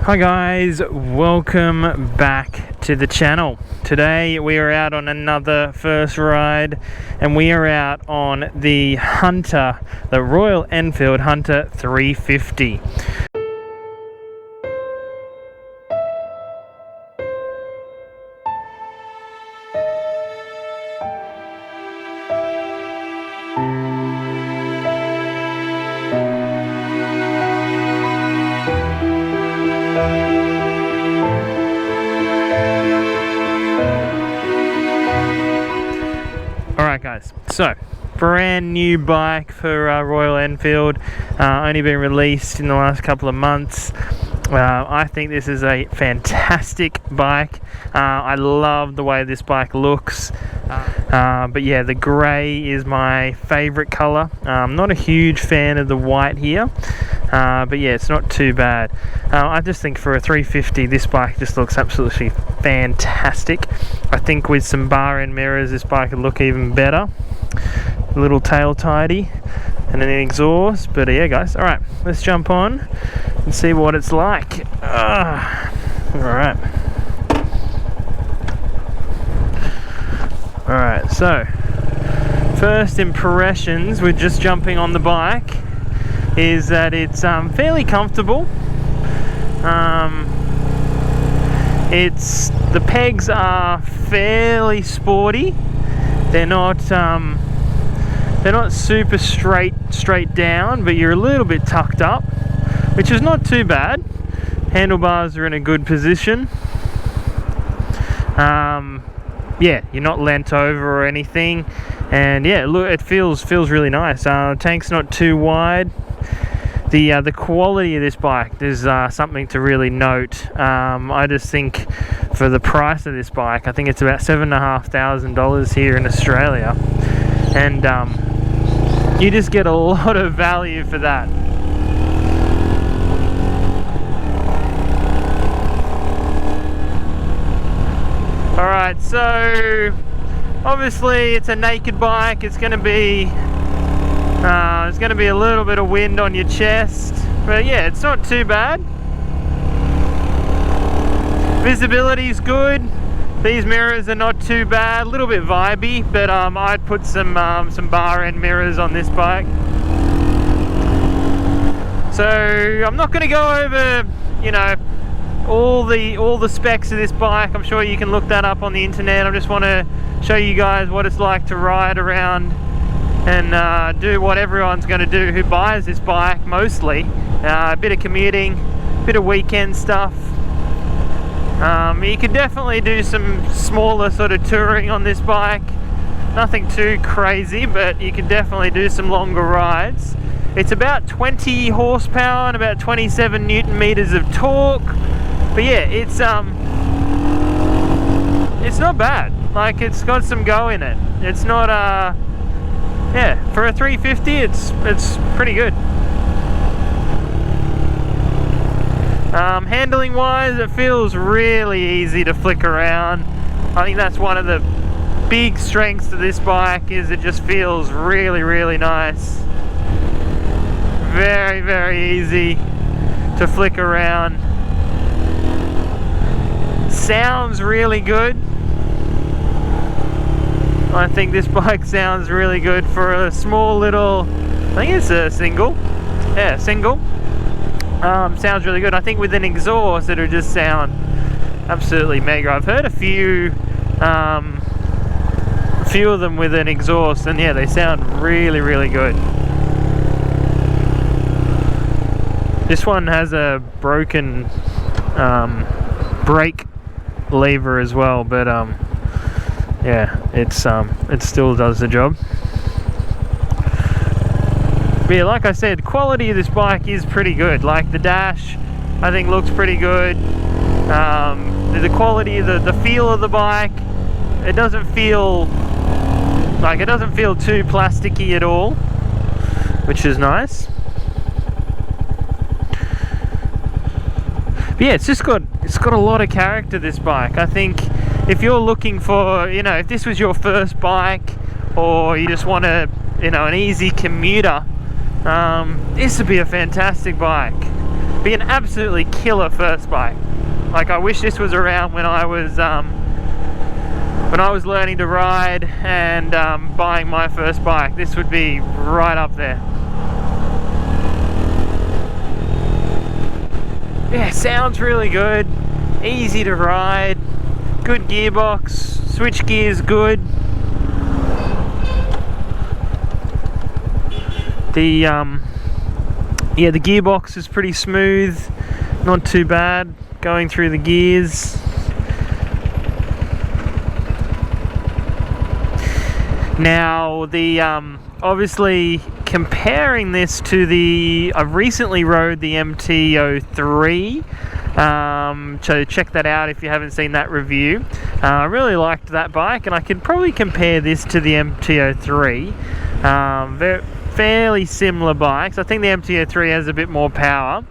Hi guys, welcome back to the channel. Today we are out on another first ride and we are out on the Hunter, the Royal Enfield Hunter 350. Alright guys, so brand new bike for Royal Enfield, only been released in the last couple of months. I think this is a fantastic bike. I love the way this bike looks, but yeah, the grey is my favourite colour. I'm not a huge fan of the white here, but yeah, it's not too bad. I just think for a 350 this bike just looks absolutely fantastic. I think with some bar end mirrors this bike would look even better. A little tail tidy and an exhaust, but yeah guys, alright, let's jump on and see what it's like. Alright, so first impressions with just jumping on the bike is that it's fairly comfortable. The pegs are fairly sporty. They're not super straight down, but you're a little bit tucked up, which is not too bad. Handlebars are in a good position. Yeah, you're not leant over or anything, and yeah, look, it feels really nice. Tank's not too wide. The quality of this bike, there's something to really note. I just think for the price of this bike, I think it's about $7,500 here in Australia, and you just get a lot of value for that. Alright, so obviously it's a naked bike. It's going to be there's going to be a little bit of wind on your chest, but yeah, it's not too bad. Visibility's good. These mirrors are not too bad. A little bit vibey, but I'd put some bar end mirrors on this bike. So I'm not going to go over, you know, all the specs of this bike. I'm sure you can look that up on the internet. I just want to show you guys what it's like to ride around and do what everyone's going to do who buys this bike mostly. A bit of commuting, a bit of weekend stuff. You can definitely do some smaller sort of touring on this bike. Nothing too crazy, but you can definitely do some longer rides. It's about 20 horsepower and about 27 newton meters of torque. But yeah, it's not bad. Like, it's got some go in it. It's not yeah, for a 350 it's pretty good. Handling wise, it feels really easy to flick around. I think that's one of the big strengths of this bike, is it just feels really nice. Very easy to flick around. Sounds really good. I think this bike sounds really good for a small little, I think it's a single. Yeah, single. Sounds really good. I think with an exhaust it'll just sound absolutely mega. I've heard a few of them with an exhaust, and yeah, they sound really good. This one has a broken brake lever as well, but yeah, it still does the job. But yeah, like I said, quality of this bike is pretty good. Like, the dash, I think, looks pretty good. The quality, the feel of the bike, it doesn't feel too plasticky at all, which is nice. But yeah, it's got a lot of character, this bike. I think if you're looking for, you know, if this was your first bike, or you just want a, you know, an easy commuter, this would be a fantastic bike. But be an absolutely killer first bike. Like, I wish this was around when I was learning to ride and buying my first bike. This would be right up there. Yeah, sounds really good, easy to ride, good gearbox, switch gears good. The the gearbox is pretty smooth, not too bad going through the gears. Now, the obviously comparing this to I've recently rode the MT-03, so check that out if you haven't seen that review. I really liked that bike, and I could probably compare this to the MT-03. Fairly similar bikes. I think the MT-03 has a bit more power,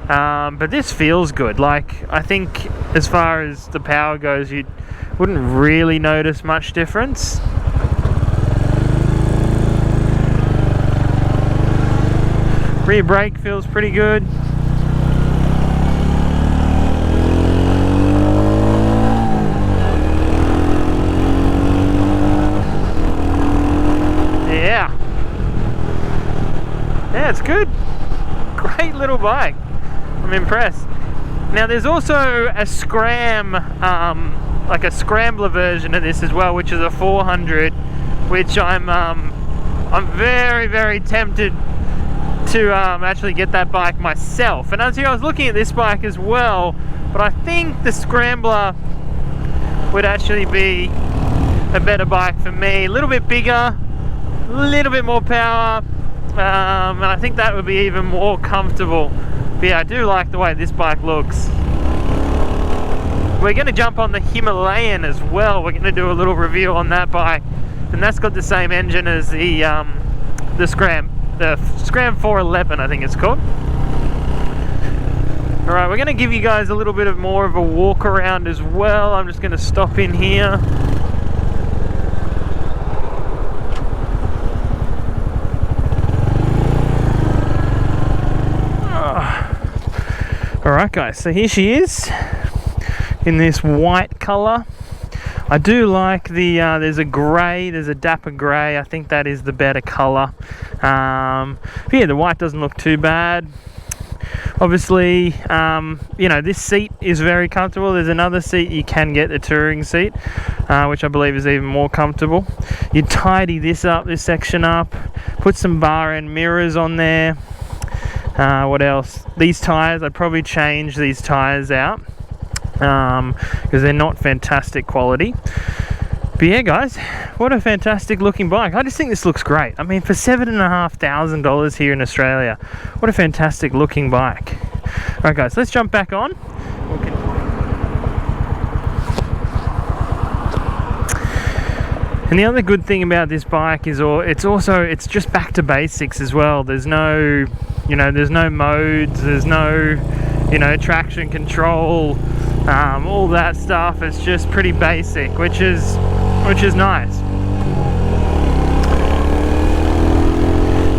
but this feels good. Like, I think as far as the power goes, you wouldn't really notice much difference. Rear brake feels pretty good. Yeah, it's good. Great little bike. I'm impressed. Now, there's also a like a scrambler version of this as well, which is a 400, which I'm very, very tempted to actually get that bike myself. And as I was looking at this bike as well, but I think the scrambler would actually be a better bike for me. A little bit bigger, a little bit more power. And I think that would be even more comfortable. But yeah, I do like the way this bike looks. We're going to jump on the Himalayan as well. We're going to do a little review on that bike, and that's got the same engine as the Scram 411, I think it's called. Alright, we're going to give you guys a little bit of more of a walk around as well. I'm just going to stop in here. Alright guys, so here she is in this white colour. I do like there's a grey, there's a dapper grey. I think that is the better colour. But yeah, the white doesn't look too bad. Obviously, you know, this seat is very comfortable. There's another seat you can get, the touring seat, which I believe is even more comfortable. You tidy this section up, put some bar end mirrors on there. What else? These tyres, I'd probably change these tyres out because they're not fantastic quality. But yeah guys, what a fantastic looking bike. I just think this looks great. I mean, for $7,500 here in Australia, what a fantastic looking bike. Alright guys, let's jump back on. And the other good thing about this bike is it's just back to basics as well. There's no, there's no modes, there's no, traction control, all that stuff. It's just pretty basic, which is nice.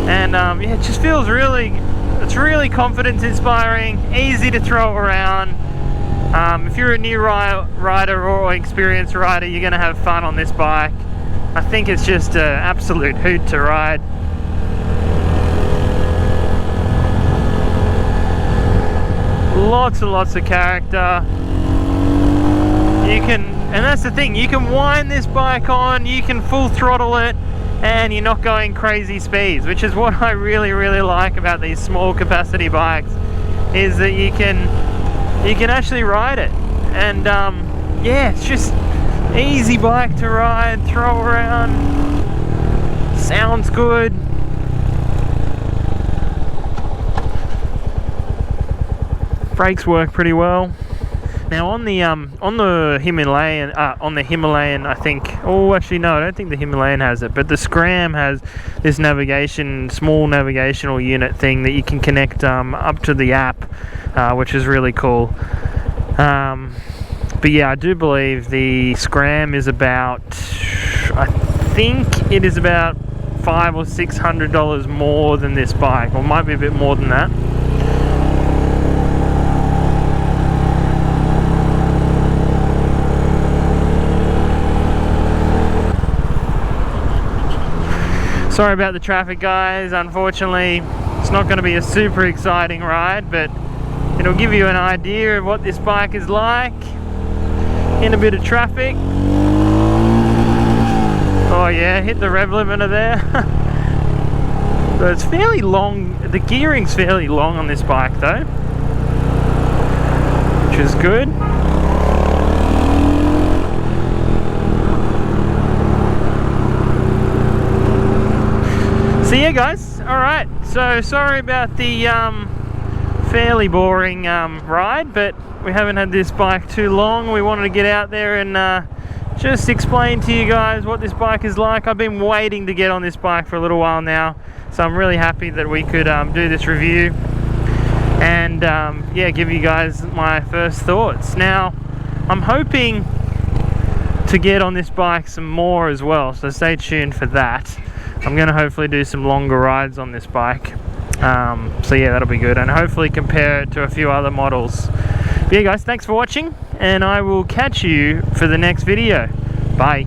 And yeah, it just feels it's really confidence inspiring, easy to throw around. If you're a new rider or experienced rider, you're gonna have fun on this bike. I think it's just an absolute hoot to ride. Lots and lots of character. And that's the thing, you can wind this bike on, you can full throttle it, and you're not going crazy speeds, which is what I really, really like about these small capacity bikes, is that you can actually ride it. And yeah, it's just easy bike to ride, throw around, sounds good. Brakes work pretty well. Now on the Himalayan, I think. Oh, actually no, I don't think the Himalayan has it. But the Scram has this small navigational unit thing that you can connect up to the app, which is really cool. But yeah, I do believe the Scram is about, I think it is about $500 or $600 more than this bike, or might be a bit more than that. Sorry about the traffic, guys. Unfortunately, it's not going to be a super exciting ride, but it'll give you an idea of what this bike is like in a bit of traffic. Oh yeah, hit the rev limiter there. So it's fairly long, the gearing's fairly long on this bike though, which is good. So yeah guys, alright, so sorry about the fairly boring ride, but we haven't had this bike too long. We wanted to get out there and just explain to you guys what this bike is like. I've been waiting to get on this bike for a little while now, so I'm really happy that we could do this review and yeah, give you guys my first thoughts. Now, I'm hoping to get on this bike some more as well, so stay tuned for that. I'm going to hopefully do some longer rides on this bike. So yeah, that'll be good, and hopefully compare it to a few other models. But yeah guys, thanks for watching, and I will catch you for the next video. Bye.